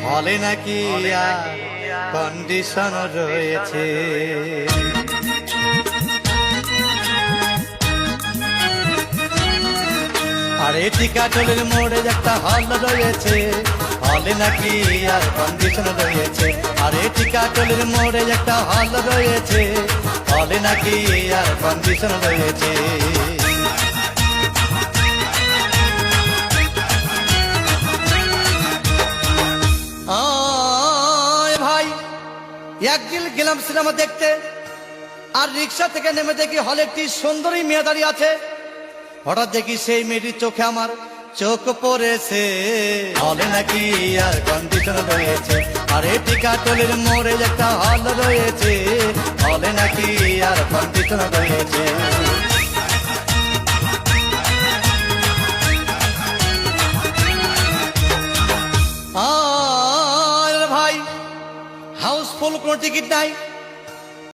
হলে নাকি কন্ডিশন রয়েছে। আরে টিকাটলের মোড়ে একটা হল রয়েছে, হলে নাকি আর কন্ডিশন রয়েছে। আরে টিকাটলের মোড়ে একটা হল রয়েছে, হলে নাকি আর কন্ডিশন রয়েছে। ভাই একদিন গেলাম সিনেমা দেখতে, আর রিক্সা থেকে নেমে দেখি হলে একটি সুন্দরী মেয়ে দাঁড়িয়ে আছে। হঠাৎ দেখি সেই মেয়েটির চোখে আমার চোখ পড়েছে, হলে নাকি আর কন্ডিশন রয়েছে। আরে টিকাটলের মোড়ে একটা হল রয়েছে, হলে নাকি আর কন্ডিশন রয়েছে। ভাই হাউসফুল কোনো টিকিট নাই,